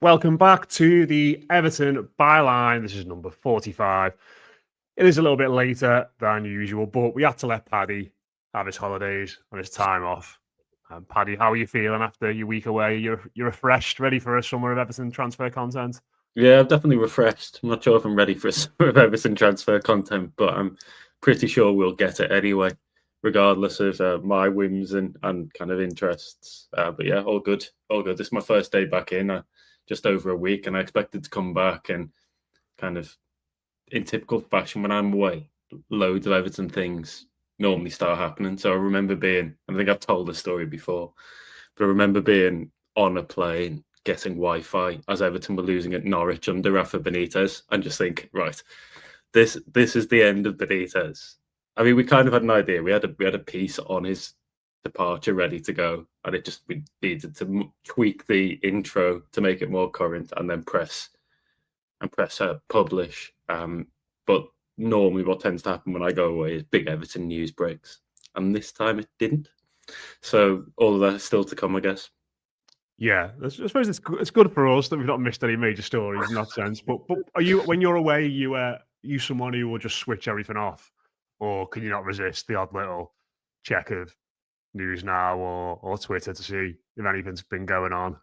Welcome back to the Everton Byline. This is number 45. It is a little bit later than usual, but we had to let Paddy have his holidays and his time off. Paddy, how are you feeling after your week away? You're refreshed, ready for a summer of Everton transfer content? Yeah, I'm definitely refreshed. I'm not sure if I'm ready for a summer of Everton transfer content, but I'm pretty sure we'll get it anyway, regardless of my whims and kind of interests. But yeah, all good, all good. This is my first day back in, just over a week, and I expected to come back and kind of, in typical fashion, when I'm away, loads of Everton things normally start happening. So I remember being, I think I've told this story before, but I remember being on a plane getting Wi-Fi as Everton were losing at Norwich under Rafa Benitez, and just think, right, this is the end of Benitez. I mean, we kind of had an idea. We had a piece on his departure ready to go, and we needed to tweak the intro to make it more current, and then press publish. But normally, what tends to happen when I go away is big Everton news breaks, and this time it didn't. So all of that is still to come, I guess. Yeah, I suppose it's good for us that we've not missed any major stories in that sense. But are you, when you're away, you someone who will just switch everything off, or can you not resist the odd little check of news now or Twitter to see if anything's been going on?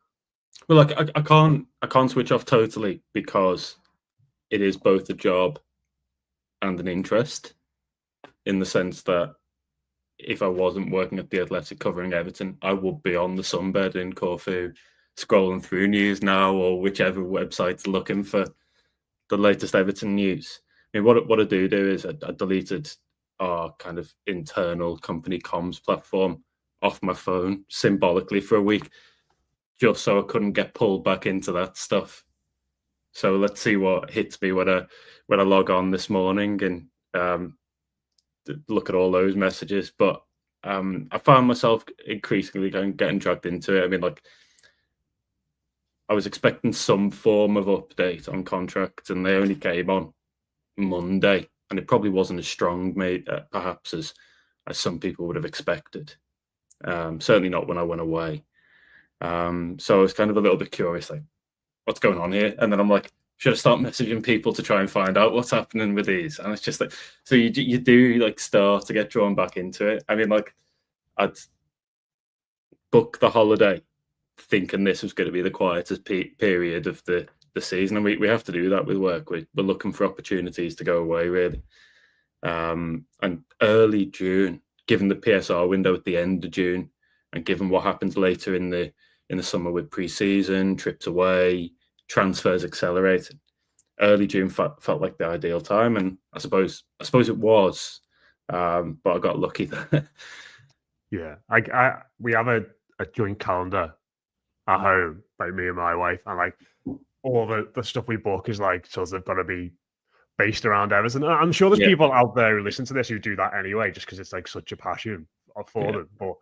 Well, like I can't switch off totally, because it is both a job and an interest, in the sense that if I wasn't working at The Athletic covering Everton, I would be on the sunbed in Corfu, scrolling through news now, or whichever website's looking for the latest Everton news. I mean, what I do is I deleted our kind of internal company comms platform off my phone symbolically for a week, just so I couldn't get pulled back into that stuff. So let's see what hits me when I log on this morning and look at all those messages. But I found myself increasingly getting dragged into it. I mean, like, I was expecting some form of update on contracts, and they only came on Monday, and it probably wasn't as strong, perhaps as some people would have expected. Certainly not when I went away. So I was kind of a little bit curious, like, what's going on here? And then I'm like, should I start messaging people to try and find out what's happening with these? And it's just like, so you do like start to get drawn back into it. I mean, like, I'd book the holiday thinking this was going to be the quietest period of the season, and we have to do that with work. We're looking for opportunities to go away, really. And early June, given the PSR window at the end of June, and given what happens later in the summer with pre-season, trips away, transfers accelerated, early June felt like the ideal time, and I suppose it was, but I got lucky there. Yeah, we have a joint calendar at home, like me and my wife, and like all the stuff we book is like sort of got to be based around Everton. I'm sure there's people out there who listen to this who do that anyway, just because it's like such a passion for them. But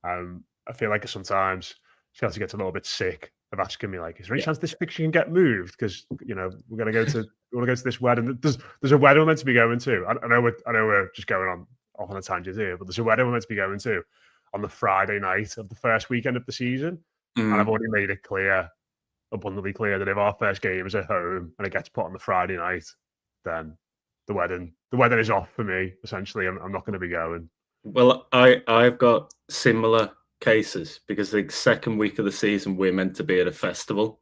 I feel like sometimes Chelsea gets a little bit sick of asking me, like, is there any chance this fixture can get moved? Because, you know, we want to go to this wedding. There's a wedding we're meant to be going to. I know we're just going off on a tangent here, but there's a wedding we're meant to be going to on the Friday night of the first weekend of the season. And I've already made it abundantly clear, that if our first game is at home and it gets put on the Friday night, then the wedding is off for me, essentially. I'm not going to be going. Well, I've got similar cases, because the second week of the season we're meant to be at a festival,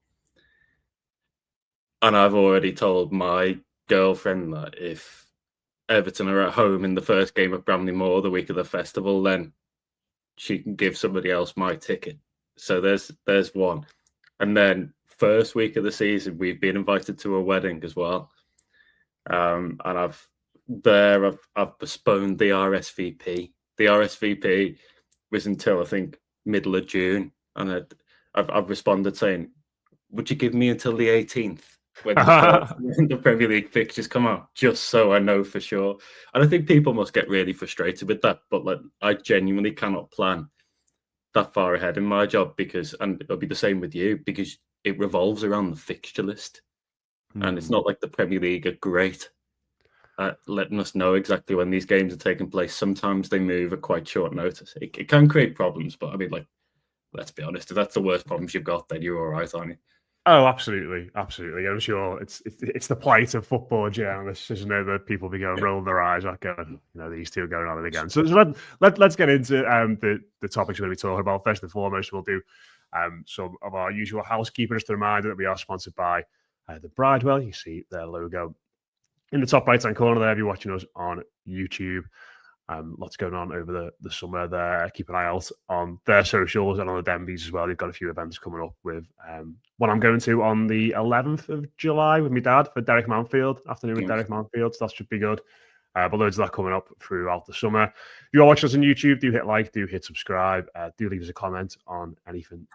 and I've already told my girlfriend that if Everton are at home in the first game of Bramley Moor the week of the festival, then she can give somebody else my ticket. So there's one. And then first week of the season, we've been invited to a wedding as well, and I've postponed the RSVP. The RSVP was until, I think, middle of June, and I've responded saying, would you give me until the 18th when the Premier League fixtures come out, just so I know for sure? And I think people must get really frustrated with that, but like, I genuinely cannot plan that far ahead in my job, and it'll be the same with you, because it revolves around the fixture list. And it's not like the Premier League are great at letting us know exactly when these games are taking place. Sometimes they move at quite short notice. It can create problems, but I mean, like, let's be honest, if that's the worst problems you've got, then you're all right, aren't you? Oh, absolutely, absolutely. I'm sure it's the plight of football journalists, isn't it? That people be going roll their eyes at going, these two are going on it again. So let's get into the topics we're going to be talking about. First and foremost, we'll do some of our usual housekeeping. Just a reminder that we are sponsored by the Bridewell. You see their logo in the top right-hand corner there if you're watching us on YouTube. Lots going on over the summer there. Keep an eye out on their socials and on the Denbies as well. They've got a few events coming up with one I'm going to on the 11th of July with my dad for Derek Manfield, afternoon with Derek Manfield. So that should be good. But loads of that coming up throughout the summer. If you're watching us on YouTube, do hit like, do hit subscribe, do leave us a comment on anything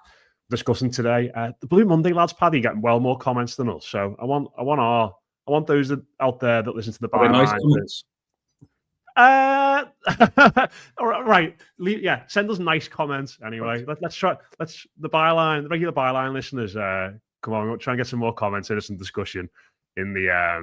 discussing today. The Blue Monday lads, Paddy, getting well more comments than us. So I want those out there that listen to the byline. Nice comments. Right. Yeah, send us nice comments anyway. Let's try. The regular byline listeners, come on, we'll try and get some more comments and some discussion in that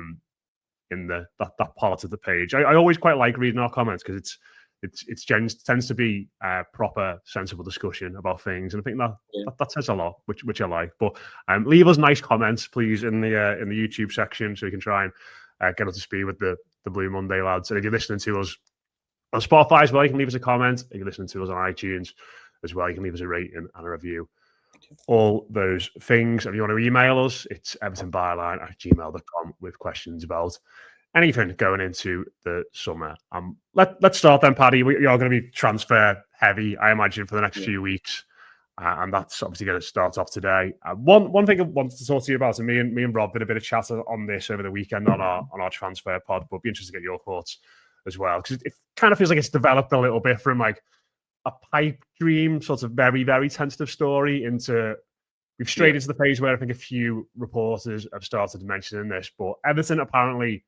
part of the page. I always quite like reading our comments because it tends to be proper, sensible discussion about things, and I think that says a lot, which I like. But leave us nice comments, please, in the YouTube section, so we can try and get up to speed with the Blue Monday lads. And if you're listening to us on Spotify as well, you can leave us a comment. If you're listening to us on iTunes as well, you can leave us a rating and a review. All those things. If you want to email us, it's evertonbyline@gmail.com with questions about anything going into the summer. Let's start then, Paddy. We are going to be transfer heavy, I imagine, for the next few weeks. And that's obviously going to start off today. One thing I wanted to talk to you about, and me and Rob did a bit of chat on this over the weekend on our transfer pod, but be interested to get your thoughts as well, because it kind of feels like it's developed a little bit from like a pipe dream, sort of very, very tentative story into we've strayed into the phase where I think a few reporters have started mentioning this, but Everton apparently,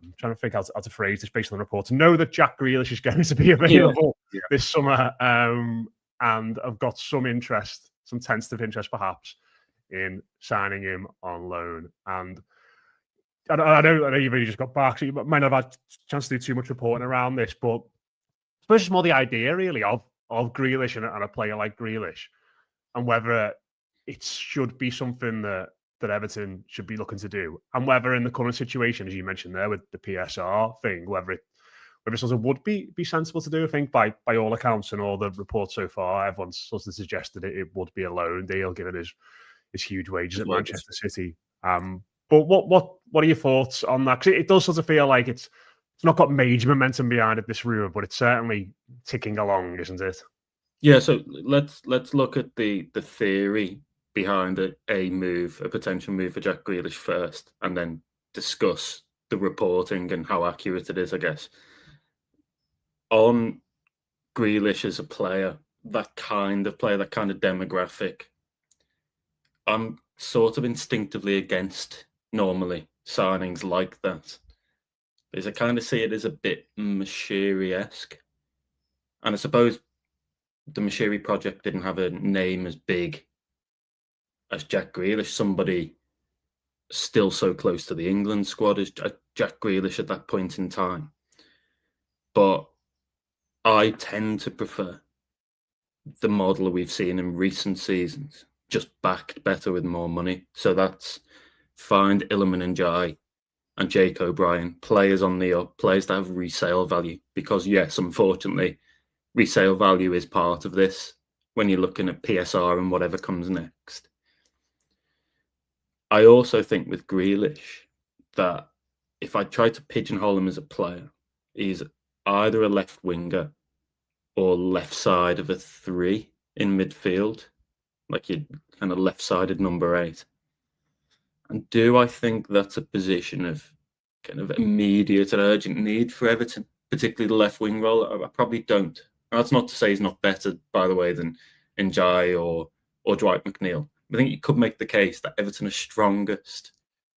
I'm trying to think how to phrase this based on the report, know that Jack Grealish is going to be available this summer. And I've got some tentative interest perhaps in signing him on loan. And I know you've only just got back, so you might not have had a chance to do too much reporting around this, but I suppose it's more the idea really of Grealish and a player like Grealish, and whether it should be something that Everton should be looking to do, and whether in the current situation, as you mentioned there with the PSR thing, whether it sort of would be sensible to do. I think by all accounts and all the reports so far, everyone's sort of suggested it would be a loan deal given his huge wages at Manchester City. But what are your thoughts on that? Because it does sort of feel like it's not got major momentum behind it, this rumour, but it's certainly ticking along, isn't it? Yeah. So let's look at the theory behind a potential move for Jack Grealish first, and then discuss the reporting and how accurate it is, I guess. On Grealish as a player, that kind of demographic, I'm sort of instinctively against normally signings like that, because I kind of see it as a bit Mashiri-esque. And I suppose the Mashiri project didn't have a name as big as Jack Grealish, somebody still so close to the England squad as Jack Grealish at that point in time. But I tend to prefer the model we've seen in recent seasons, just backed better with more money. So that's find Iliman Ndiaye and Jake O'Brien, players on the up, players that have resale value. Because yes, unfortunately, resale value is part of this when you're looking at PSR and whatever comes next. I also think with Grealish that if I try to pigeonhole him as a player, he's either a left winger or left side of a 3 in midfield, like your kind of left-sided number 8. And do I think that's a position of kind of immediate and urgent need for Everton, particularly the left wing role? I probably don't. And that's not to say he's not better, by the way, than Ndiaye or Dwight McNeil. I think you could make the case that Everton are strongest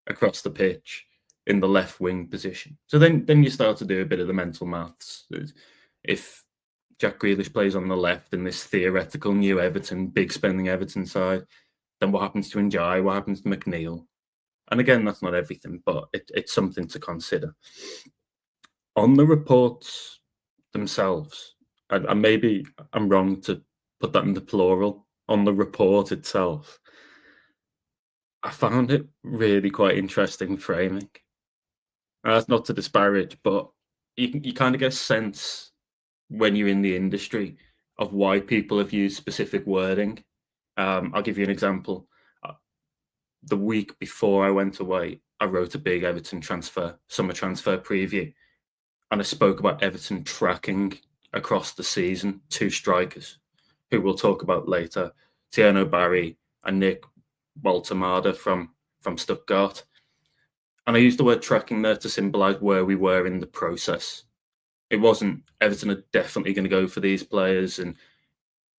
across the pitch in the left wing position. So then you start to do a bit of the mental maths. If Jack Grealish plays on the left in this theoretical new Everton, big spending Everton side, then what happens to Ndiaye? What happens to McNeil? And again, that's not everything, but it's something to consider. On the reports themselves, and maybe I'm wrong to put that in the plural, on the report itself, I found it really quite interesting framing. That's not to disparage, but you kind of get a sense when you're in the industry of why people have used specific wording. I'll give you an example. The week before I went away, I wrote a big Everton summer transfer preview, and I spoke about Everton tracking across the season 2 strikers, who we'll talk about later, Tierno Barry and Nick Waltemada from Stuttgart. And I used the word tracking there to symbolise where we were in the process. It wasn't Everton are definitely going to go for these players and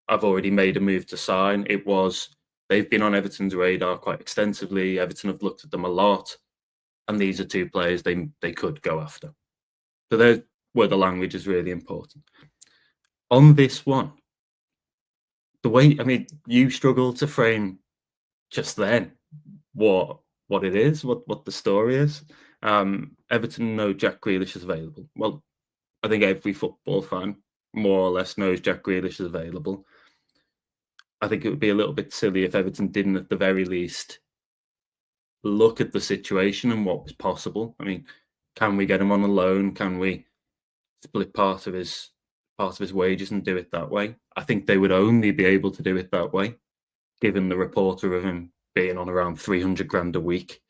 I've already made a move to sign. It was they've been on Everton's radar quite extensively. Everton have looked at them a lot. And these are 2 players they could go after. So there's where the language is really important. On this one, you struggle to frame just then what it is, what the story is. Everton know Jack Grealish is available. Well, I think every football fan more or less knows Jack Grealish is available. I think it would be a little bit silly if Everton didn't, at the very least, look at the situation and what was possible. I mean, can we get him on a loan? Can we split part of his wages and do it that way? I think they would only be able to do it that way, given the reporter of him being on around 300 grand a week.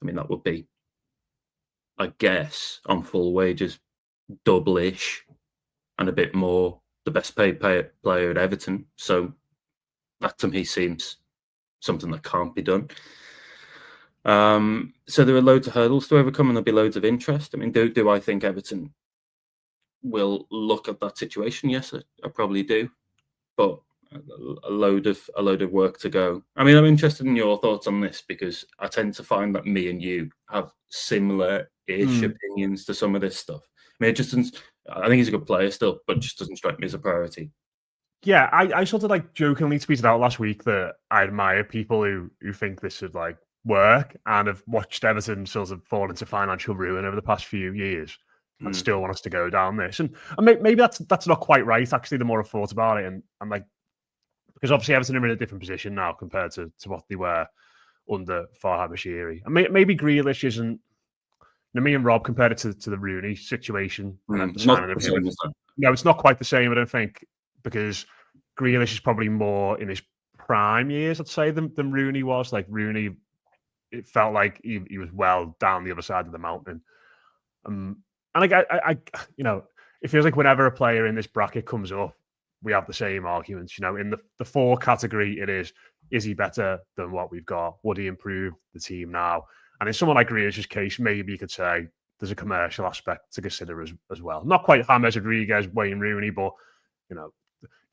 I mean, that would be, I guess, on full wages, double-ish and a bit more the best paid player at Everton. So that to me seems something that can't be done. So there are loads of hurdles to overcome and there'll be loads of interest. I mean, do I think Everton will look at that situation? Yes, I probably do. But a load of work to go. I mean, I'm interested in your thoughts on this because I tend to find that me and you have similar-ish opinions to some of this stuff. I mean, it just doesn't. I think he's a good player still, but just doesn't strike me as a priority. Yeah, I sort of like jokingly tweeted out last week that I admire people who think this should like work and have watched Everton sort of fall into financial ruin over the past few years and still want us to go down this. And maybe that's not quite right. Actually, the more I've thought about it, and I'm like, because obviously Everton are in a different position now compared to what they were under Farhad Bashiri. And maybe Grealish isn't. Me and Rob compared it to the Rooney situation. And no, it's not quite the same, I don't think, because Grealish is probably more in his prime years, I'd say, than Rooney was. Like Rooney, it felt like he was well down the other side of the mountain. And like I it feels like whenever a player in this bracket comes up, we have the same arguments. In the 4 category, it is he better than what we've got? Would he improve the team now? And in someone like Grealish's case, maybe you could say there's a commercial aspect to consider as well. Not quite James Rodriguez, Wayne Rooney, but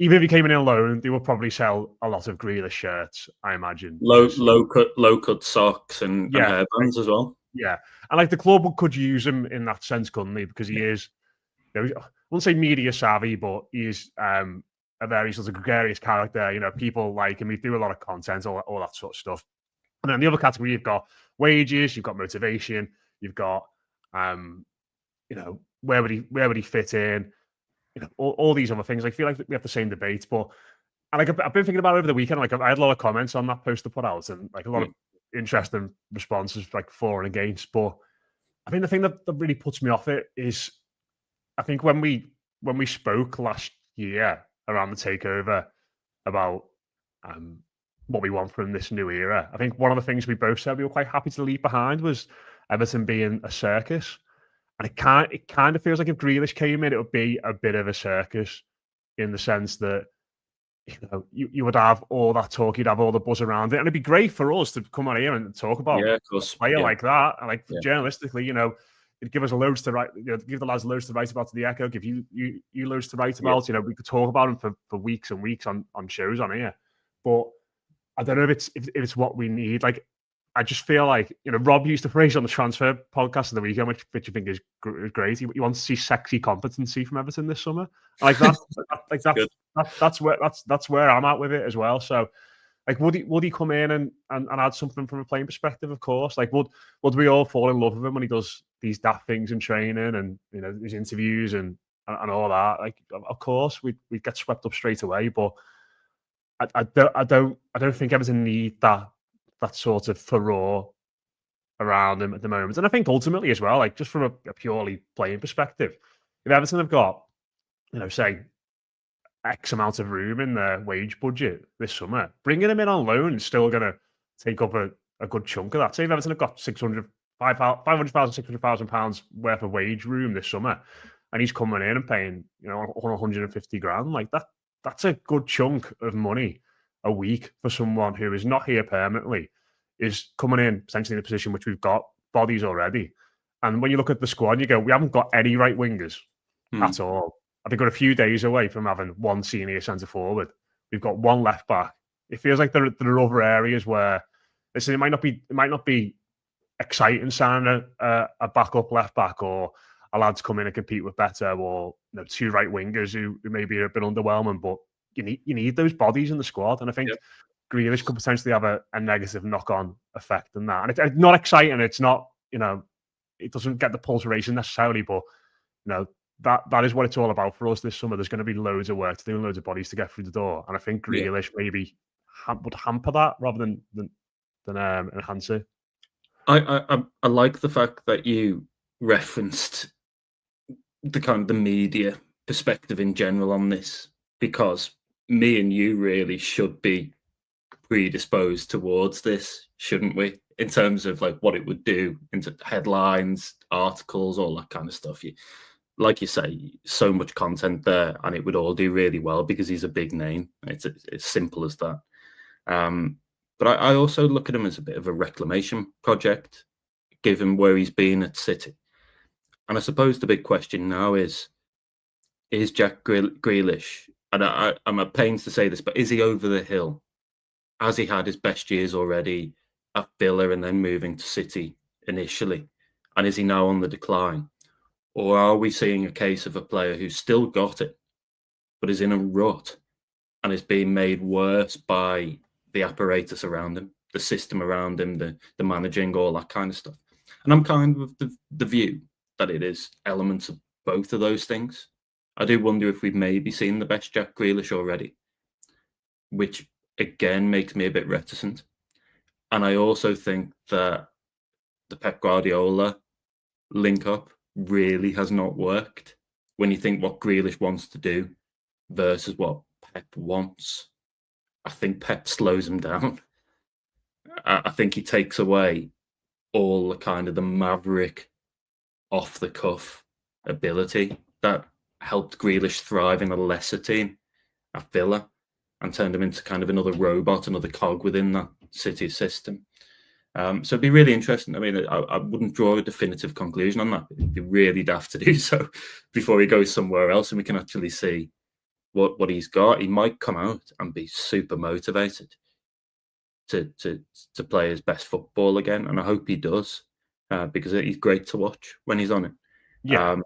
even if he came in alone, they would probably sell a lot of Grealish shirts, I imagine. Low cut socks and hairbands as well. Yeah, and like the club could use him in that sense, couldn't they? Because he is, I wouldn't say media savvy, but he is a very sort of gregarious character. People like him. He do a lot of content, all that sort of stuff. And then the other category, you've got wages, you've got motivation, you've got, where would he fit in? All these other things. I feel like we have the same debates, but I've been thinking about it over the weekend. Like I had a lot of comments on that post to put out, and like a lot of interesting responses, like for and against. But I think the thing that really puts me off it is, I think when we spoke last year around the takeover about what we want from this new era, I think one of the things we both said we were quite happy to leave behind was Everton being a circus. And it kind of feels like if Grealish came in, it would be a bit of a circus in the sense that, you would have all that talk, you'd have all the buzz around it. And it'd be great for us to come on here and talk about a player like that. And like journalistically, it'd give us loads to write, give the lads loads to write about to the Echo, give you loads to write about. We could talk about him for weeks and weeks on shows on here. But I don't know if it's what we need. Like, I just feel like, Rob used the phrase on the transfer podcast of the weekend, which I think is great. He wants to see sexy competency from Everton this summer. Like that's where I'm at with it as well. So, like, would he come in and add something from a playing perspective? Of course. Like, would we all fall in love with him when he does these daft things in training and his interviews and all that? Like, of course, we'd get swept up straight away. But I don't think Everton need that that sort of furore around him at the moment. And I think ultimately as well, like just from a purely playing perspective, if Everton have got, say X amount of room in their wage budget this summer, bringing him in on loan is still going to take up a good chunk of that. Say if Everton have got 500,000, 600,000 pounds worth of wage room this summer, and he's coming in and paying, 150 grand, like that's a good chunk of money a week for someone who is not here permanently, is coming in potentially in a position which we've got bodies already. And when you look at the squad, you go, we haven't got any right wingers at all. I think we're a few days away from having one senior centre forward. We've got one left back. It feels like there are other areas where, listen, it might not be exciting signing a backup left back or a lad to come in and compete with better, or two right wingers who maybe are a bit underwhelming, but you need those bodies in the squad. And I think Grealish could potentially have a negative knock-on effect in that. And it's not exciting. It's not, it doesn't get the pulse racing necessarily, but that is what it's all about for us this summer. There's going to be loads of work to do and loads of bodies to get through the door. And I think Grealish maybe would hamper that rather than enhance it. I like the fact that you referenced the kind of the media perspective in general on this, because me and you really should be predisposed towards this, shouldn't we? In terms of like what it would do into headlines, articles, all that kind of stuff. Like you say, so much content there, and it would all do really well because he's a big name. It's simple as that. But I also look at him as a bit of a reclamation project, given where he's been at City. And I suppose the big question now is Jack Grealish, and I'm at pains to say this, but is he over the hill? Has he had his best years already at Villa and then moving to City initially? And is he now on the decline? Or are we seeing a case of a player who's still got it, but is in a rut and is being made worse by the apparatus around him, the system around him, the managing, all that kind of stuff? And I'm kind of the view that it is elements of both of those things. I do wonder if we've maybe seen the best Jack Grealish already, which again makes me a bit reticent. And I also think that the Pep Guardiola link up really has not worked when you think what Grealish wants to do versus what Pep wants. I think Pep slows him down. I think he takes away all the kind of the maverick, off the cuff ability that helped Grealish thrive in a lesser team at Villa and turned him into kind of another robot, another cog within that City system. So it'd be really interesting. I mean, I wouldn't draw a definitive conclusion on that. It'd be really daft to do so before he goes somewhere else and we can actually see what he's got. He might come out and be super motivated to play his best football again, and I hope he does, because he's great to watch when he's on it. Yeah.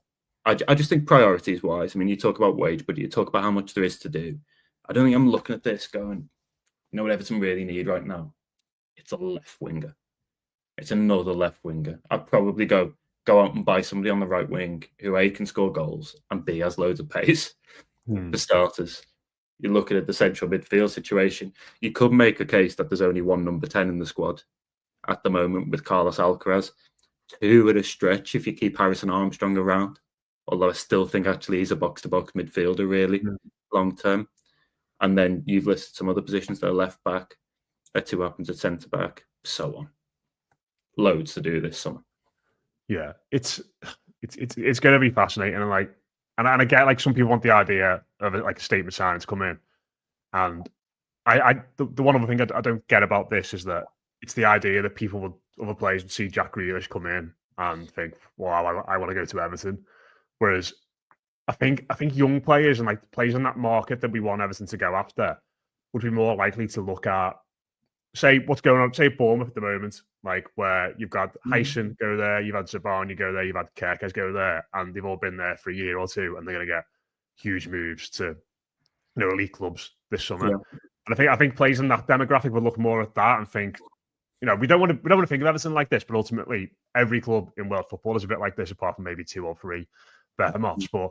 I just think priorities wise, I mean, you talk about wage, but you talk about how much there is to do. I don't think I'm looking at this going, what Everton really need right now? It's a left winger. It's another left winger. I'd probably go out and buy somebody on the right wing who A, can score goals, and B, has loads of pace. For starters, you're looking at the central midfield situation. You could make a case that there's only one number 10 in the squad at the moment with Carlos Alcaraz. 2 at a stretch if you keep Harrison Armstrong around. Although I still think actually he's a box-to-box midfielder really long term. And then you've listed some other positions that are left back, at 2 happens at centre back, so on. Loads to do this summer. Yeah, it's going to be fascinating, and I get like some people want the idea of like a statement signing to come in, and the one other thing I don't get about this is that it's the idea that other players would see Jack Grealish come in and think, well, I want to go to Everton, whereas I think young players and like players in that market that we want Everton to go after would be more likely to look at, say, what's going on, say Bournemouth at the moment, like where you've got Hyson go there, you've had Zabani go there, you've had Kerkez go there, and they've all been there for a year or two, and they're going to get huge moves to elite clubs this summer. Yeah. And I think players in that demographic would look more at that and think, we don't want to think of Everton like this, but ultimately every club in world football is a bit like this, apart from maybe 2 or 3 behemoths. But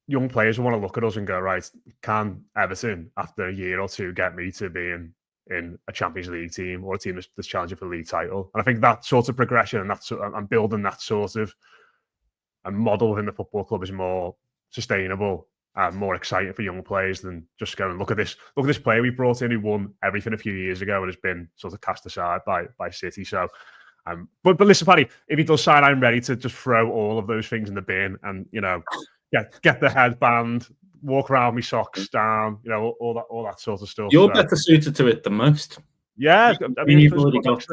young players will want to look at us and go, right, can Everton after a year or two get me to being in a Champions League team or a team that's challenging for the league title. And I think that sort of progression and building that sort of a model within the football club is more sustainable and more exciting for young players than just going, look at this player we brought in who won everything a few years ago and has been sort of cast aside by City. So, but listen, Paddy, if he does sign, I'm ready to just throw all of those things in the bin and, get the headband, walk around with socks down, all that sort of stuff. You're better suited to it than most. Yeah. I mean, you've already got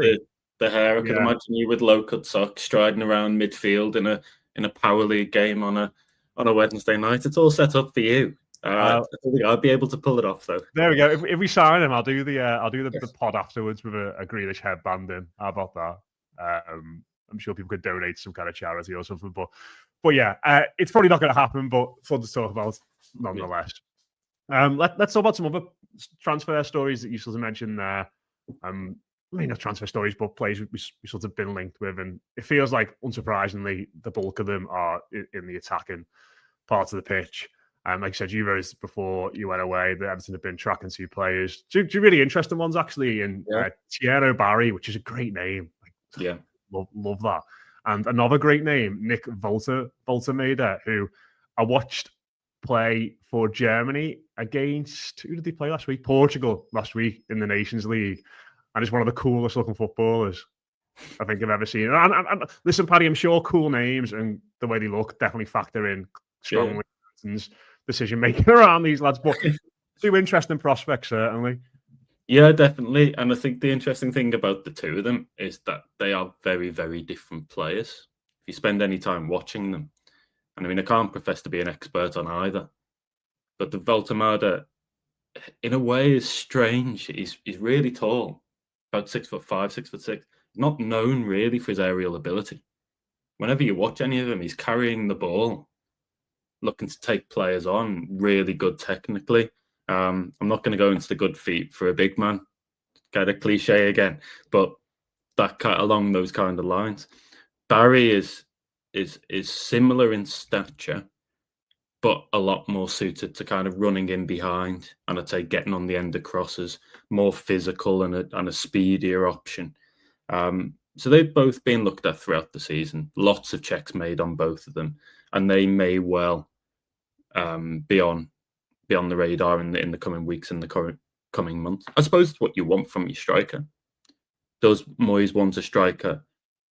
the hair. I could imagine you with low-cut socks striding around midfield in a power league game on a Wednesday night. It's all set up for you. I think I'd be able to pull it off, though. There we go. If we sign him, I'll do the pod afterwards with a Grealish headband in. How about that? I'm sure people could donate to some kind of charity or something. But yeah, it's probably not going to happen. But fun to talk about nonetheless. Let's talk about some other transfer stories that you sort of mentioned there. Not transfer stories, but players we sort of been linked with, and it feels like, unsurprisingly, the bulk of them are in the attacking part of the pitch. Like I said, Euros, before you went away, the Everton have been tracking 2 players. Two really interesting ones, actually, in Thierry Barry, which is a great name. Love that. And another great name, Nick Woltermeyer, who I watched play for Germany against, who did they play last week? Portugal last week in the Nations League. And he's one of the coolest looking footballers I think I've ever seen. And listen, Paddy, I'm sure cool names and the way they look definitely factor in strongly in decision making around these lads. But 2 interesting prospects, certainly. Yeah, definitely. And I think the interesting thing about the 2 of them is that they are very, very different players. If you spend any time watching them, and I mean, I can't profess to be an expert on either, but the Woltermeyer, in a way, is strange. He's really tall. About 6'5", 6'6", not known really for his aerial ability. Whenever you watch any of him, he's carrying the ball, looking to take players on, really good technically. I'm not going to go into the good feet for a big man, kind of cliche again, but that along those kind of lines. Barry is similar in stature, but a lot more suited to kind of running in behind and I'd say getting on the end of crosses, more physical and a speedier option. So they've both been looked at throughout the season. Lots of checks made on both of them, and they may well be on the radar in the coming weeks and the coming months. I suppose it's what you want from your striker. Does Moyes want a striker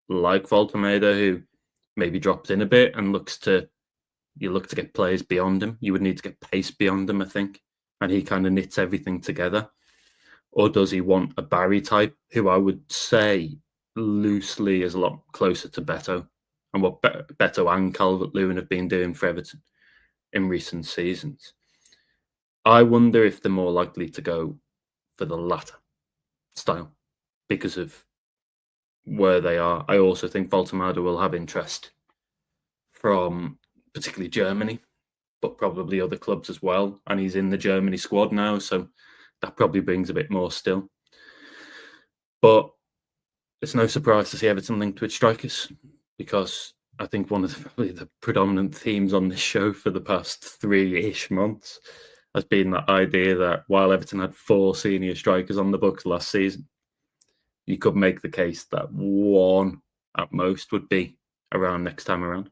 like Woltermeyer who maybe drops in a bit and look to get players beyond him? You would need to get pace beyond him, I think, and he kind of knits everything together. Or does he want a Barry type, who I would say loosely is a lot closer to Beto and what Beto and Calvert-Lewin have been doing for Everton in recent seasons? I wonder if they're more likely to go for the latter style because of where they are. I also think Woltermeyer will have interest from particularly Germany, but probably other clubs as well. And he's in the Germany squad now, so that probably brings a bit more still. But it's no surprise to see Everton linked with strikers, because I think one of the predominant themes on this show for the past 3-ish months has been that idea that while Everton had 4 senior strikers on the books last season, you could make the case that 1 at most would be around next time around.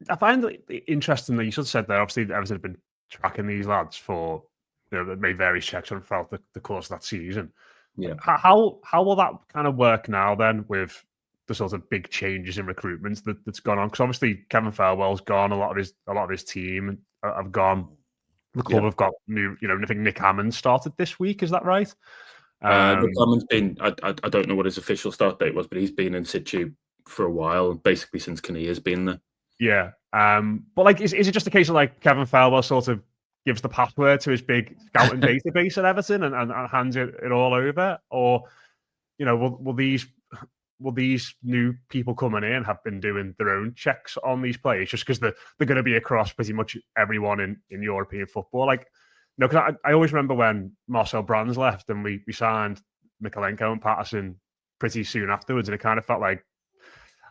I find it interesting that you sort of said there, obviously Everton have been tracking these lads for, made various checks throughout the course of that season. Yeah. How will that kind of work now then with the sort of big changes in recruitment that's gone on? Because obviously Kevin Farwell's gone, a lot of his team have gone. The club have got new, I think Nick Hammond started this week. Is that right? Nick Hammond's been, I don't know what his official start date was, but he's been in situ for a while, basically since Kinnear's been there. Yeah. But like, is it just a case of like Kevin Farwell sort of gives the password to his big scouting database at Everton and hands it all over? Or, will these new people coming in have been doing their own checks on these players just because they're going to be across pretty much everyone in European football? Like, because I always remember when Marcel Brands left and we signed Mikalenko and Patterson pretty soon afterwards, and it kind of felt like,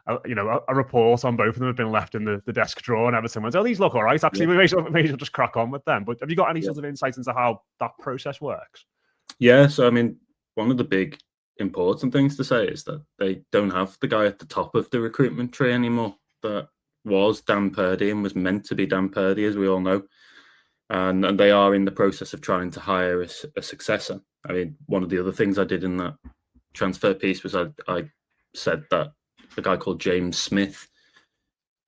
a report on both of them had been left in the desk drawer, and Everton went, these look all right. Actually, we may as well just crack on with them. But have you got any sort of insight into how that process works? Yeah, so I mean, one of the big important things to say is that they don't have the guy at the top of the recruitment tree anymore. That was Dan Purdy and was meant to be Dan Purdy, as we all know. And they are in the process of trying to hire a successor. I mean, one of the other things I did in that transfer piece was I said that a guy called James Smith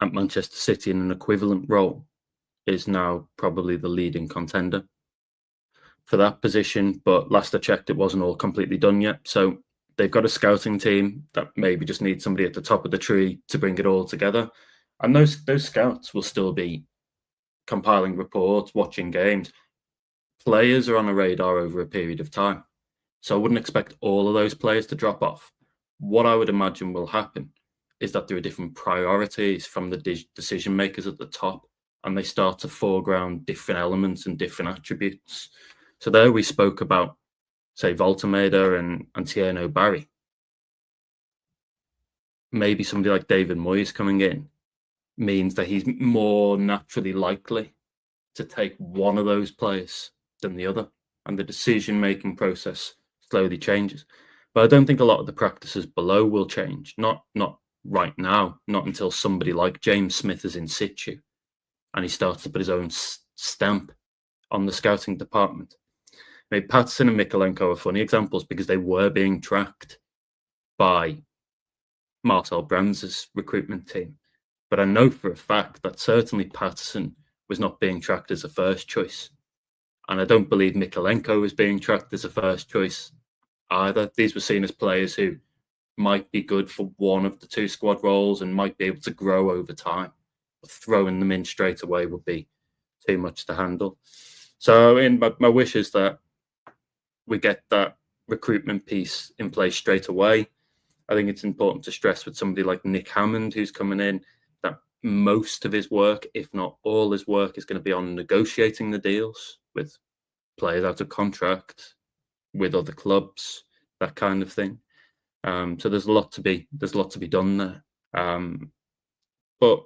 at Manchester City in an equivalent role is now probably the leading contender for that position. But last I checked, it wasn't all completely done yet. So they've got a scouting team that maybe just needs somebody at the top of the tree to bring it all together. And those scouts will still be compiling reports, watching games. Players are on a radar over a period of time. So I wouldn't expect all of those players to drop off. What I would imagine will happen is that there are different priorities from the decision makers at the top, and they start to foreground different elements and different attributes. So there we spoke about, say, Voltemeda and Tieno Barry. Maybe somebody like David Moyes coming in means that he's more naturally likely to take one of those players than the other, and the decision-making process slowly changes. But I don't think a lot of the practices below will change. Not right now, not until somebody like James Smith is in situ and he starts to put his own stamp on the scouting department. Maybe Patterson and Mikolenko are funny examples because they were being tracked by Marcel Brands' recruitment team. But I know for a fact that certainly Patterson was not being tracked as a first choice. And I don't believe Mikolenko was being tracked as a first choice either. These were seen as players who might be good for one of the two squad roles and might be able to grow over time. But throwing them in straight away would be too much to handle. So my wish is that we get that recruitment piece in place straight away. I think it's important to stress with somebody like Nick Hammond, who's coming in, that most of his work, if not all his work, is going to be on negotiating the deals with players out of contract, with other clubs, that kind of thing. So there's a lot to be done there. But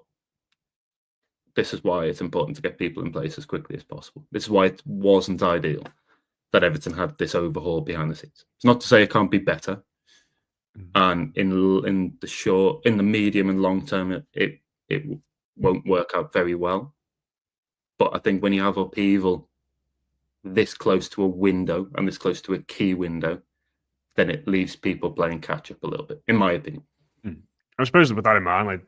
this is why it's important to get people in place as quickly as possible. This is why it wasn't ideal that Everton had this overhaul behind the scenes. It's not to say it can't be better. And in the medium and long term, it won't work out very well. But I think when you have upheaval this close to a window and this close to a key window, then it leaves people playing catch up a little bit, in my opinion. I suppose with that in mind, like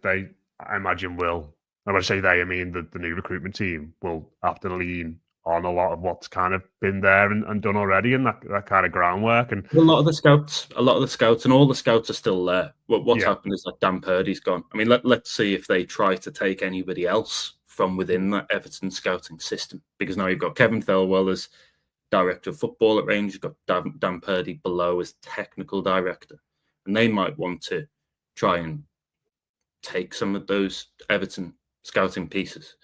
I imagine will, and when I say they, I mean the new recruitment team will have to lean on a lot of what's kind of been there and done already, and that kind of groundwork. And a lot of the scouts, and all the scouts are still there. What's happened is that Dan Purdy's gone. I mean, let's see if they try to take anybody else from within that Everton scouting system, because now you've got Kevin Thelwell as director of football at Rangers, you've got Dan Purdy below as technical director, and they might want to try and take some of those Everton scouting pieces.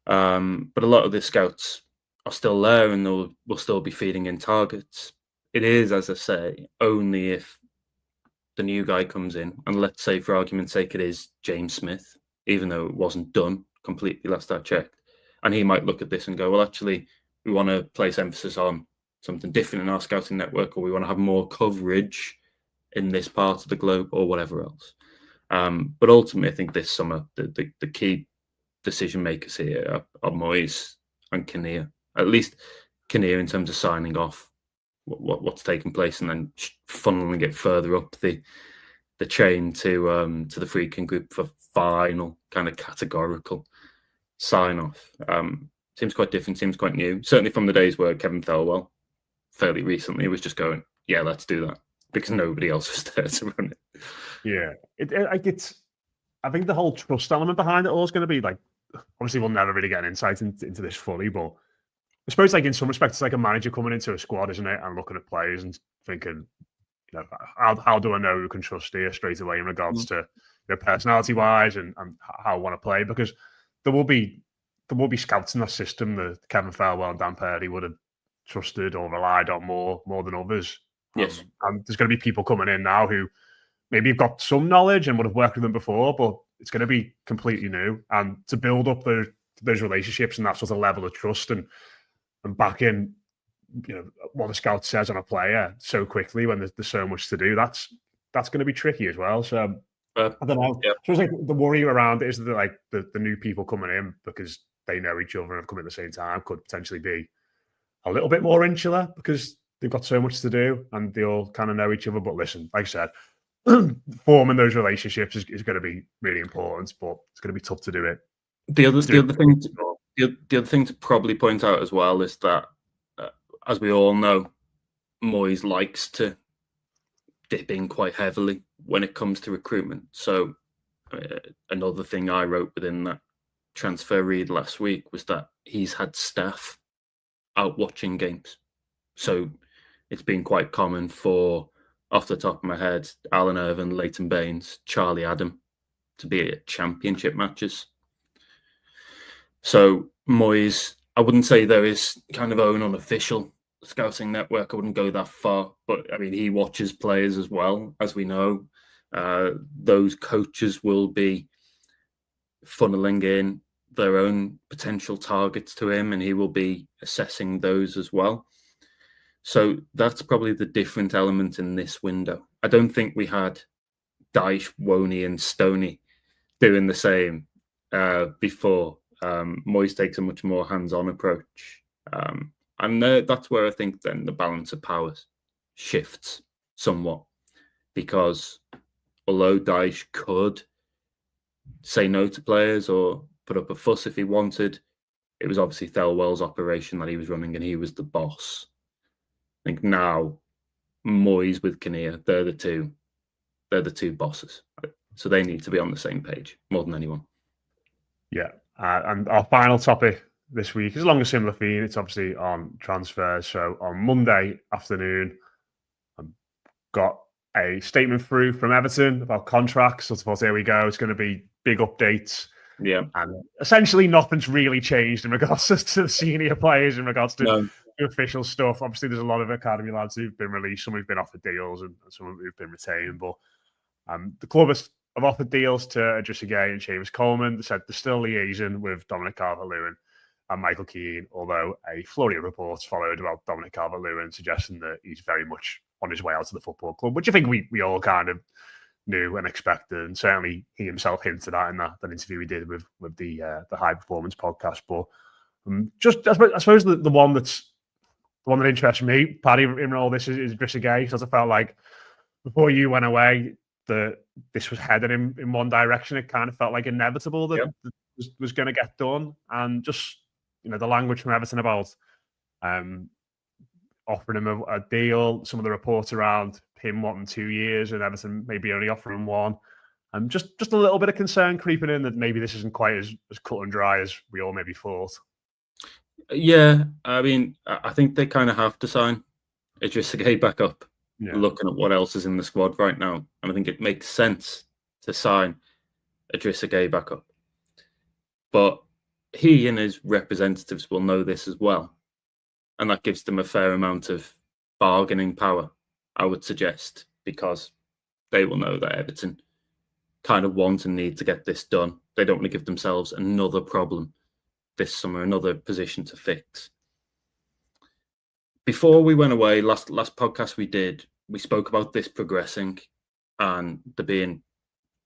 But a lot of the scouts are still there and will still be feeding in targets. It is, as I say, only if the new guy comes in, and let's say for argument's sake it is James Smith, even though it wasn't done completely last I checked, and he might look at this and go, well, actually, we want to place emphasis on something different in our scouting network, or we want to have more coverage in this part of the globe, or whatever else. But ultimately, I think this summer, the key decision makers here are Moyes and Kinnear. At least Kinnear in terms of signing off what's taking place, and then funneling it further up the chain to the Friedkin group for final kind of categorical sign off. Seems quite different, seems quite new. Certainly from the days where Kevin Thelwell fairly recently was just going, yeah, let's do that, because nobody else was there to run it. Yeah, I think the whole trust element behind it all is going to be like, obviously we'll never really get an insight into this fully, but I suppose like in some respects it's like a manager coming into a squad, isn't it, and looking at players and thinking, you know, how do I know who can trust here straight away in regards to their personality wise and how I want to play, because there will be scouts in that system that Kevin Thelwell and Dan Purdy would have trusted or relied on more than others. Yes. And there's going to be people coming in now who maybe have got some knowledge and would have worked with them before, but it's going to be completely new. And to build up those relationships and that sort of level of trust and back in, what the scout says on a player so quickly when there's so much to do. That's going to be tricky as well. So I don't know. Yeah. So it's like the worry around it is that like the new people coming in because they know each other and have come at the same time could potentially be a little bit more insular because they've got so much to do and they all kind of know each other. But listen, like I said, forming those relationships is going to be really important, but it's going to be tough to do it. The other thing to probably point out as well is that, as we all know, Moyes likes to dip in quite heavily when it comes to recruitment. So another thing I wrote within that transfer read last week was that he's had staff out watching games. So it's been quite common for, off the top of my head, Alan Irvine, Leighton Baines, Charlie Adam to be at championship matches. So Moyes, I wouldn't say there is kind of own unofficial scouting network. I wouldn't go that far, but I mean, he watches players as well, as we know. Those coaches will be funneling in their own potential targets to him, and he will be assessing those as well. So that's probably the different element in this window. I don't think we had Dyche, Woney, and Stoney doing the same before. Moyes takes a much more hands-on approach. And that's where I think then the balance of powers shifts somewhat. Because although Dyche could say no to players or put up a fuss if he wanted, it was obviously Thelwell's operation that he was running and he was the boss. I think now Moyes with Kinnear, they're the two bosses. So they need to be on the same page more than anyone. Yeah. And our final topic this week is along a similar theme. It's obviously on transfers. So on Monday afternoon, I've got a statement through from Everton about contracts. So I thought, there we go. It's going to be big updates. Yeah. And essentially nothing's really changed in regards to the senior players, in regards to the official stuff. Obviously, there's a lot of academy lads who've been released. Some who've been offered deals and some who've been retained. But the club have offered deals to Idrissa Gueye and Seamus Coleman. They said they're still liaising with Dominic Calvert-Lewin and Michael Keane, although a flurry of reports followed about Dominic Calvert-Lewin suggesting that he's very much on his way out to the football club, which I think we all kind of knew and expected, and certainly he himself hinted at in that interview we did with the High Performance podcast. But just I suppose the one that interests me, Paddy, in all this is Idrissa Gueye, because I felt like before you went away that this was headed in one direction. It kind of felt like inevitable that was going to get done, and just the language from Everton about offering him a deal. Some of the reports around him wanting 2 years and Everton maybe only offering one. Just a little bit of concern creeping in that maybe this isn't quite as cut and dry as we all maybe thought. Yeah, I mean, I think they kind of have to sign Idrissa Gueye back up. Yeah. Looking at what else is in the squad right now, and I think it makes sense to sign Idrissa Gueye back up. But he and his representatives will know this as well, and that gives them a fair amount of bargaining power, I would suggest, because they will know that Everton kind of want and need to get this done. They don't want to give themselves another problem this summer, another position to fix. Before we went away, last podcast we did, we spoke about this progressing and there being,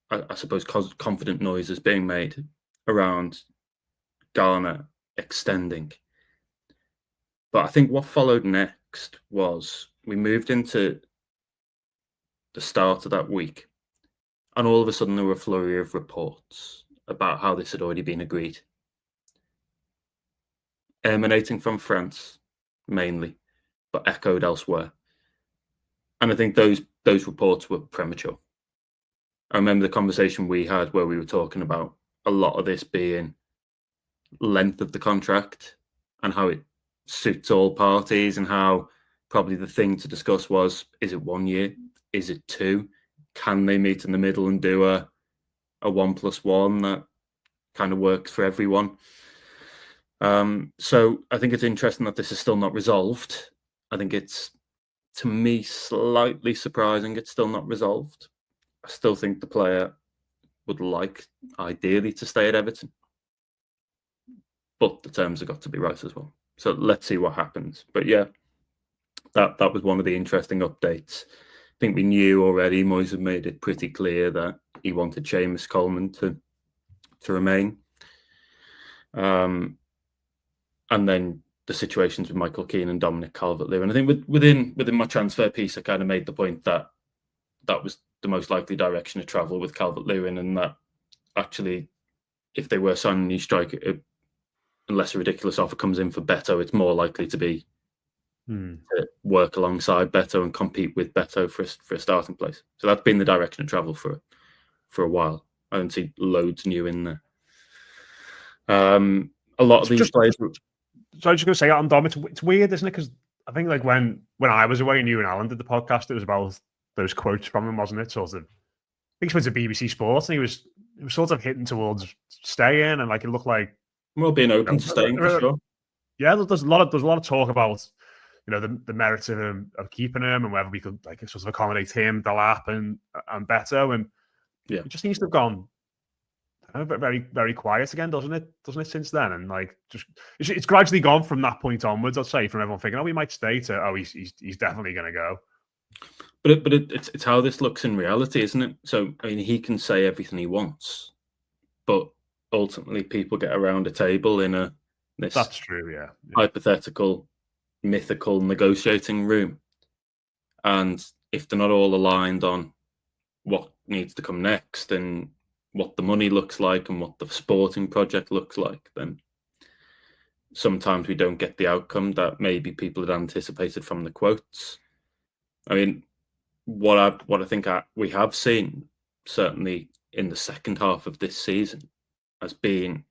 I suppose, confident noises being made around Ghana extending. But I think what followed next was we moved into the start of that week, and all of a sudden there were a flurry of reports about how this had already been agreed. Emanating from France, mainly, but echoed elsewhere. And I think those reports were premature. I remember the conversation we had where we were talking about a lot of this being length of the contract and how it suits all parties, and how probably the thing to discuss was, is it 1 year? Is it 2? Can they meet in the middle and do a 1+1 that kind of works for everyone? So I think it's interesting that this is still not resolved. I think it's, to me, slightly surprising it's still not resolved. I still think the player would like, ideally, to stay at Everton. But the terms have got to be right as well. So let's see what happens. But yeah, that was one of the interesting updates. I think we knew already. Moyes had made it pretty clear that he wanted Seamus Coleman to remain. And then the situations with Michael Keane and Dominic Calvert-Lewin. I think within my transfer piece, I kind of made the point that was the most likely direction of travel with Calvert-Lewin, and that actually, if they were signing a new striker, unless a ridiculous offer comes in for Beto, it's more likely to be to work alongside Beto and compete with Beto for a starting place. So that's been the direction of travel for a while. I don't see loads new in there. A lot of these players. So I was just going to say on Dom, it's weird, isn't it? Because I think like when I was away and you and Alan did the podcast, it was about those quotes from him, wasn't it? Sort of, I think he went to BBC Sports and he was sort of hitting towards staying, and like it looked like being open to staying for sure. Yeah, there's a lot of talk about the merits of him of keeping him and whether we could like sort of accommodate him, Delap and Beto, and it just seems to have gone very, very quiet again, doesn't it? Since then, and like just it's gradually gone from that point onwards. I'd say from everyone thinking, we might stay to he's definitely going to go. But it's how this looks in reality, isn't it? So I mean, he can say everything he wants, but ultimately, people get around a table in this. That's true, yeah. Hypothetical, mythical negotiating room, and if they're not all aligned on what needs to come next and what the money looks like and what the sporting project looks like, then sometimes we don't get the outcome that maybe people had anticipated from the quotes. I mean, what I think we have seen, certainly in the second half of this season, has been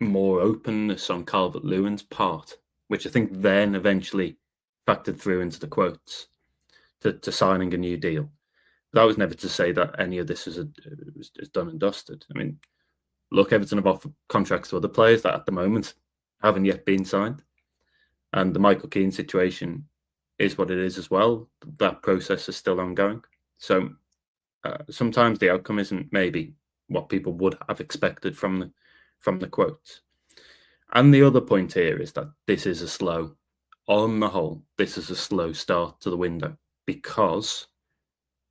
more openness on Calvert-Lewin's part, which I think then eventually factored through into the quotes to signing a new deal. That was never to say that any of this is done and dusted. I mean, look, Everton have offered contracts to other players that at the moment haven't yet been signed. And the Michael Keane situation is what it is as well. That process is still ongoing. So sometimes the outcome isn't maybe what people would have expected from the quotes. And the other point here is that this is on the whole, this is a slow start to the window, because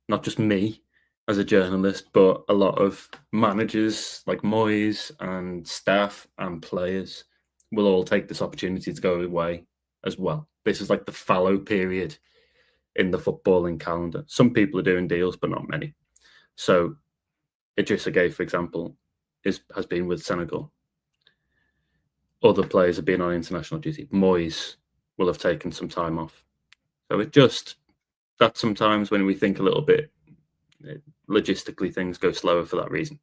not just me as a journalist, but a lot of managers like Moyes and staff and players will all take this opportunity to go away as well. This is like the fallow period in the footballing calendar. Some people are doing deals, but not many. So Idrissa Gueye, for example, has been with Senegal. Other players have been on international duty. Moyes will have taken some time off. So that sometimes when we think a little bit, logistically things go slower for that reason.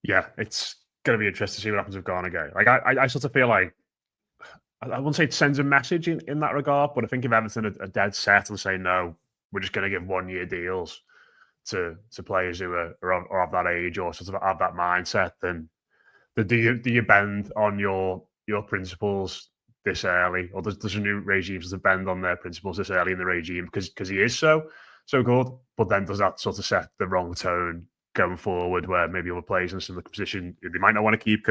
Yeah, it's going to be interesting to see what happens with Gana Gueye. Like I sort of feel like, I wouldn't say it sends a message in that regard, but I think if Everton are dead set and say, no, we're just going to give 1 year deals to players who are of that age or sort of have that mindset, then do you bend on your principles this early, or does a new regime sort of bend on their principles this early in the regime because he is so good? But then does that sort of set the wrong tone going forward, where maybe other players in a similar position they might not want to keep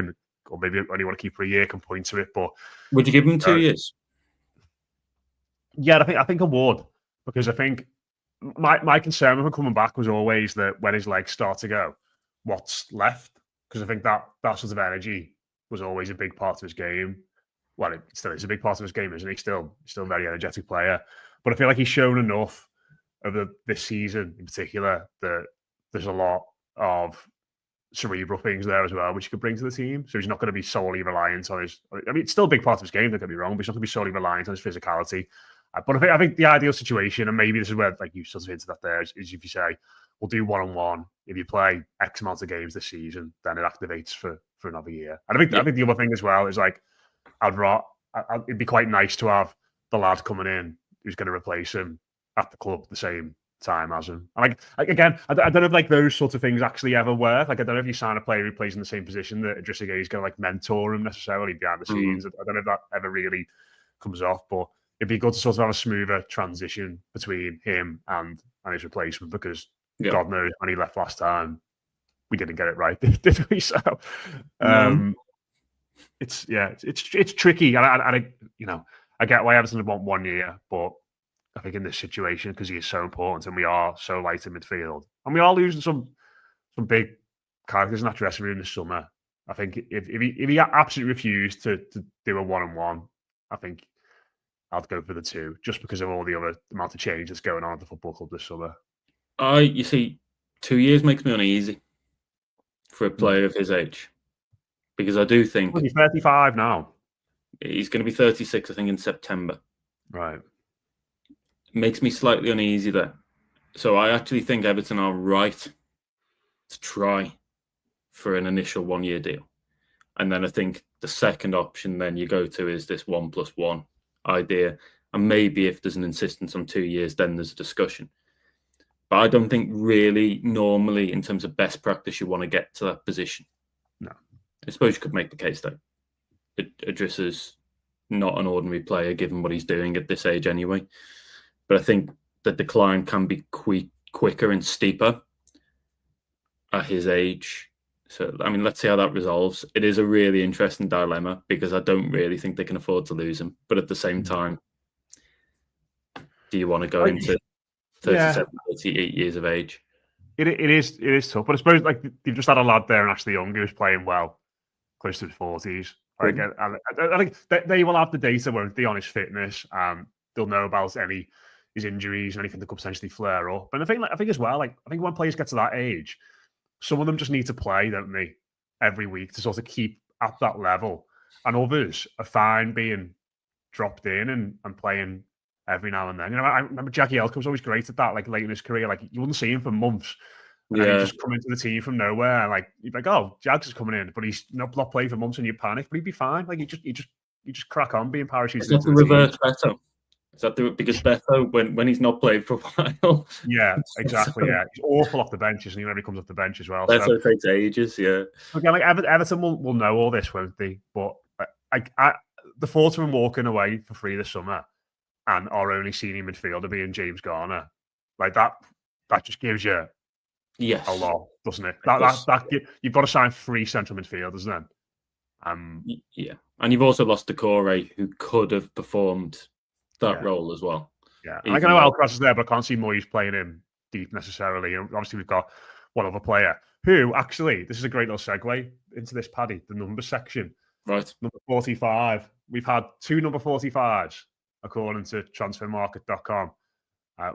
or maybe only want to keep for a year can point to it? But would you give him 2 years? Yeah, I think I would, because I think my concern with him coming back was always that when his legs start to go, what's left? Because I think that sort of energy was always a big part of his game. Well, it still is a big part of his game, isn't he? Still a very energetic player. But I feel like he's shown enough over this season in particular that there's a lot of cerebral things there as well, which he could bring to the team. So he's not going to be solely reliant on his... I mean, it's still a big part of his game, don't get me wrong, but he's not going to be solely reliant on his physicality. But I think the ideal situation, and maybe this is where like you sort of hinted at there, is if you say, we'll do one-on-one. If you play X amount of games this season, then it activates for another year. And I think the other thing as well is like, it'd be quite nice to have the lad coming in who's going to replace him at the club at the same time as him. And like again, I don't know if like those sorts of things actually ever work. Like I don't know if you sign a player who plays in the same position that Idrissa Gueye is going to like mentor him necessarily behind the scenes. I don't know if that ever really comes off, but it'd be good to sort of have a smoother transition between him and his replacement, because God knows when he left last time, we didn't get it right, did we? So it's tricky, and I I get why Everton want 1 year, but I think in this situation, because he is so important and we are so light in midfield, and we are losing some big characters in that dressing room this summer. I think if he absolutely refused to do a 1-on-1, I think I'd go for the 2, just because of all the other amount of change that's going on at the football club this summer. You see, 2 years makes me uneasy for a player of his age, because I do think he's 35 now. He's going to be 36, I think, in September. Right. Makes me slightly uneasy there. So I actually think Everton are right to try for an initial 1 year deal. And then I think the second option then you go to is this 1+1 idea. And maybe if there's an insistence on 2 years, then there's a discussion. But I don't think really normally in terms of best practice, you want to get to that position. No. I suppose you could make the case that Idrissa's not an ordinary player given what he's doing at this age anyway. But I think the decline can be quicker and steeper at his age. So, I mean, let's see how that resolves. It is a really interesting dilemma because I don't really think they can afford to lose him. But at the same time, do you want to go into 37, 38 years of age? It is tough. But I suppose like they've just had a lad there, and Ashley Young, who's playing well, close to his 40s. Like, I think they will have the data, won't they, on his fitness. They'll know about his injuries and anything that could potentially flare up. And I think as well, like I think when players get to that age, some of them just need to play, don't they, every week to sort of keep at that level. And others are fine being dropped in and playing every now and then. You know, I remember Jackie Elka was always great at that, like late in his career. Like you wouldn't see him for months. And then he'd just come into the team from nowhere. And like you'd be like, oh, Jags is coming in, but he's not playing for months and you panic, but he'd be fine. Like you just crack on being parachuted. Is that the reverse Beto? Is that because Beto, when he's not played for a while? Yeah, exactly. Yeah, he's awful off the bench, isn't he? Whenever he comes off the bench as well. Beto takes ages. Yeah. Again, like Everton will know all this, won't they? But the thought of him walking away for free this summer and our only senior midfielder being James Garner, like that just gives you a lot, doesn't it? You've got to sign 3 central midfielders then. Yeah, and you've also lost Decore, who could have performed that role as well. Yeah, and I know Alcaraz is there, but I can't see Moyes playing him deep necessarily. And obviously, we've got one other player who actually, this is a great little segue into this, Paddy, the number section. Right. Number 45. We've had 2 number 45s, according to transfermarket.com.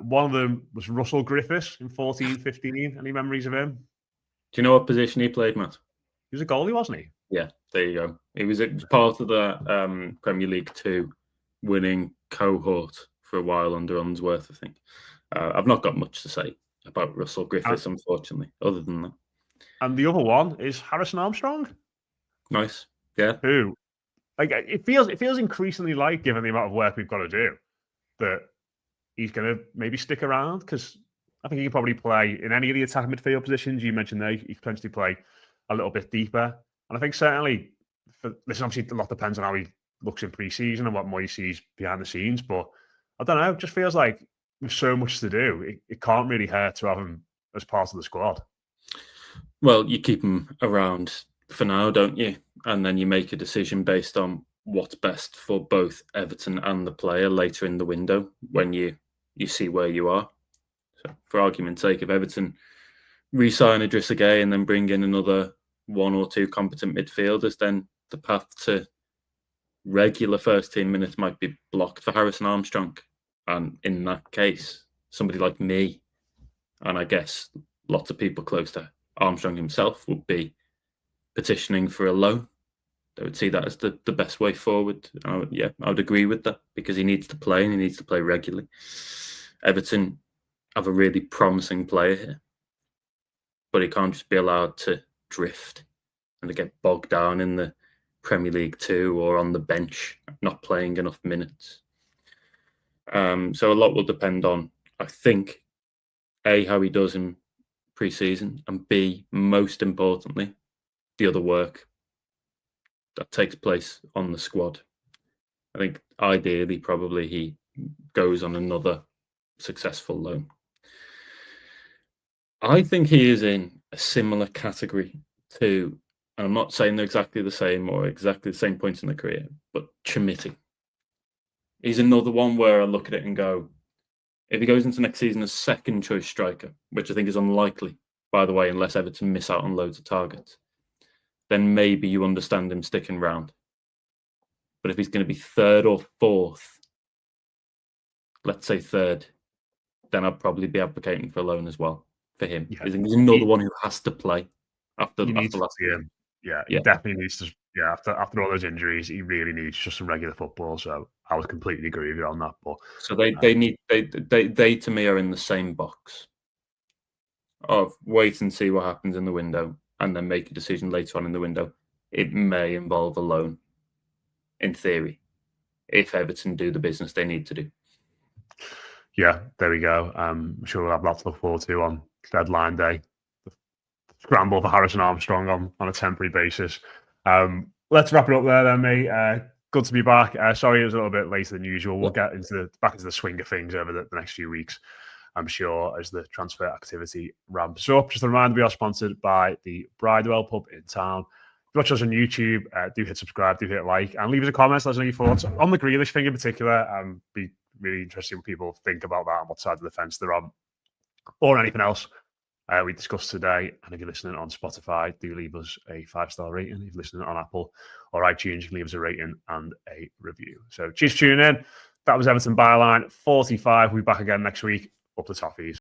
One of them was Russell Griffiths in 14-15. Any memories of him? Do you know what position he played, Matt? He was a goalie, wasn't he? Yeah, there you go. He was part of the Premier League 2 winning cohort for a while under Unsworth, I think. I've not got much to say about Russell Griffiths, unfortunately, other than that. And the other one is Harrison Armstrong. Nice. Yeah. Who, like, it feels increasingly like, given the amount of work we've got to do, that he's going to maybe stick around, because I think he can probably play in any of the attacking midfield positions you mentioned there. He could potentially play a little bit deeper. And I think certainly, obviously a lot depends on how he looks in pre-season and what Moyes sees behind the scenes. But I don't know, it just feels like with so much to do, it can't really hurt to have him as part of the squad. Well, you keep him around for now, don't you? And then you make a decision based on what's best for both Everton and the player later in the window when you see where you are. So for argument's sake, if Everton re-sign Idrissa Gueye and then bring in another 1 or 2 competent midfielders, then the path to regular first team minutes might be blocked for Harrison Armstrong. And in that case, somebody like me, and I guess lots of people close to Armstrong himself, would be petitioning for a loan. They would see that as the best way forward. I would agree with that, because he needs to play and he needs to play regularly. Everton have a really promising player here, but he can't just be allowed to drift and to get bogged down in the Premier League 2 or on the bench, not playing enough minutes. So a lot will depend on, I think, A, how he does in pre-season, and B, most importantly, the other work that takes place on the squad. I think ideally, probably he goes on another successful loan. I think he is in a similar category to, and I'm not saying they're exactly the same or exactly the same points in the career, but Chamiti he's another one where I look at it and go, if he goes into next season as second choice striker, which I think is unlikely, by the way, unless Everton miss out on loads of targets, then maybe you understand him sticking round. But if he's going to be third or fourth, let's say third, then I'd probably be advocating for a loan as well for him. Yeah. He's another one who has to play after last year. Yeah, he definitely needs to. Yeah, after all those injuries, he really needs just some regular football. So I would completely agree with you on that. But so they to me are in the same box of wait and see what happens in the window, and then make a decision later on in the window. It may involve a loan, in theory, if Everton do the business they need to do. Yeah, there we go. I'm sure we'll have lots to look forward to on deadline day. The scramble for Harrison Armstrong on a temporary basis. Let's wrap it up there then, mate. Good to be back. Sorry it was a little bit later than usual. We'll get back into the swing of things over the next few weeks, I'm sure, as the transfer activity ramps up. Just a reminder, we are sponsored by the Bridewell pub in town. If you watch us on YouTube, do hit subscribe, do hit like, and leave us a comment. Let us know your thoughts on the Grealish thing in particular. Be really interesting what people think about that and what side of the fence they're on, or anything else we discussed today. And if you're listening on Spotify, do leave us a 5-star rating. If you're listening on Apple or iTunes, you can leave us a rating and a review. So cheers for tuning in. That was Everton Byline 45. We'll be back again next week. Up the toffees.